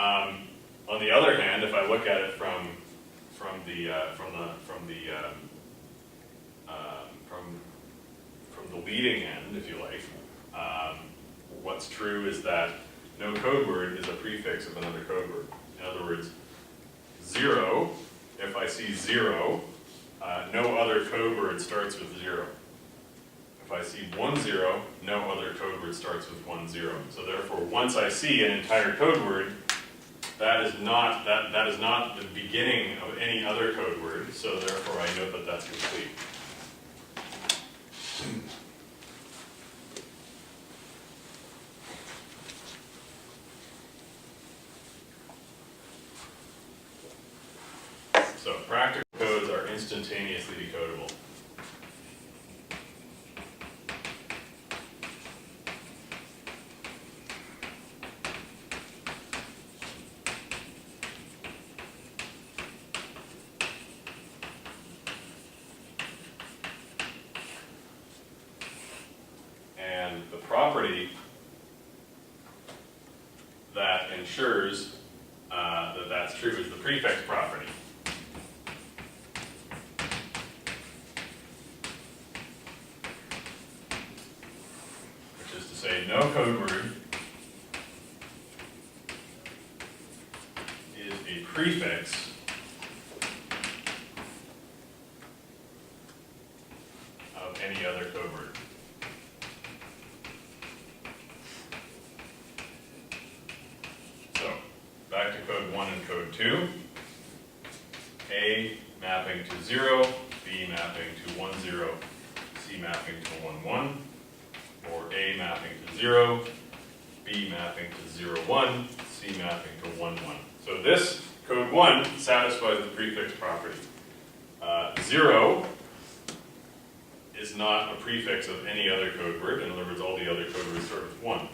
On the other hand, if I look at it from the leading end, if you like, what's true is that no code word is a prefix of another code word. In other words, 0, if I see 0, no other code word starts with 0. If I see 10, no other code word starts with 10. So therefore, once I see an entire code word, that is not the beginning of any other code word. So therefore, I note that that's complete. So practical codes are instantaneously decodable. And the property that ensures that that's true is the prefix property. Say no code word is a prefix of any other code word. So back to code 1 and code 2. A mapping to 0, B mapping to 10, C mapping to 11. Or A mapping to 0, B mapping to 0, 1, C mapping to 1, 1. So this code 1 satisfies the prefix property. 0 is not a prefix of any other code word. In other words, all the other code words start with 1.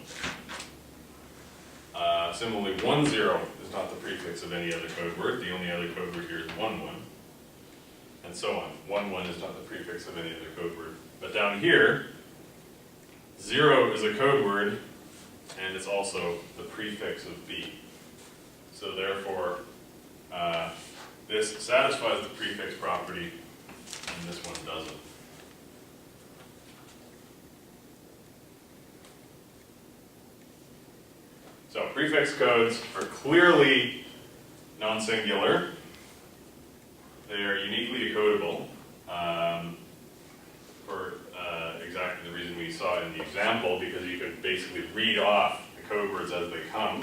Similarly, 10 is not the prefix of any other code word. The only other code word here is 1, 1. And so on. 1, 1 is not the prefix of any other code word. But down here, 0 is a code word, and it's also the prefix of B. So therefore, this satisfies the prefix property, and this one doesn't. So prefix codes are clearly non-singular. They are uniquely decodable. For exactly the reason we saw in the example, because you could basically read off the code words as they come,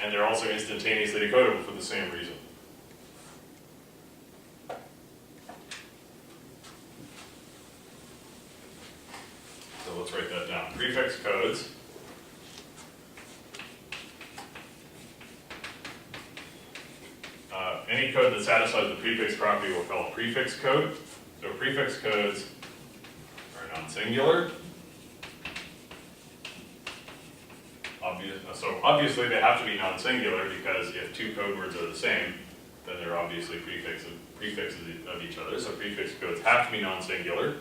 and they're also instantaneously decodable for the same reason. So let's write that down. Prefix codes any code that satisfies the prefix property we'll call a prefix code. So prefix codes are non-singular. So obviously they have to be non-singular, because if two code words are the same, then they're obviously prefixes of each other. So prefix codes have to be non-singular,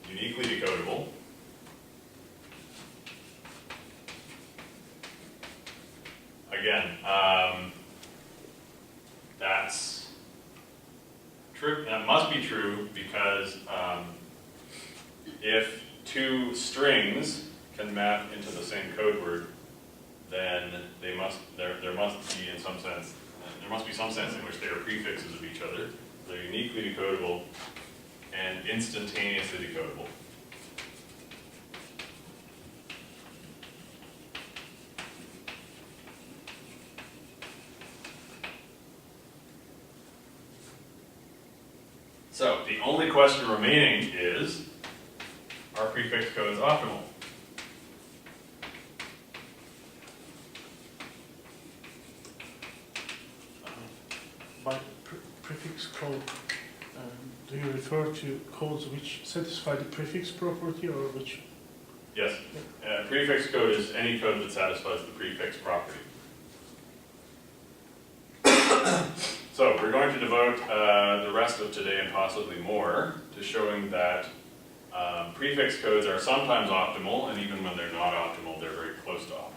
uniquely decodable, again, that's true. That must be true because if two strings can map into the same code word, then there must be in some sense, there must be some sense in which they are prefixes of each other. They're uniquely decodable and instantaneously decodable. So the only question remaining is, are prefix codes optimal? By prefix code, do you refer to codes which satisfy the prefix property, or which? Yes. Prefix code is any code that satisfies the prefix property. So we're going to devote the rest of today and possibly more to showing that prefix codes are sometimes optimal, and even when they're not optimal, they're very close to optimal.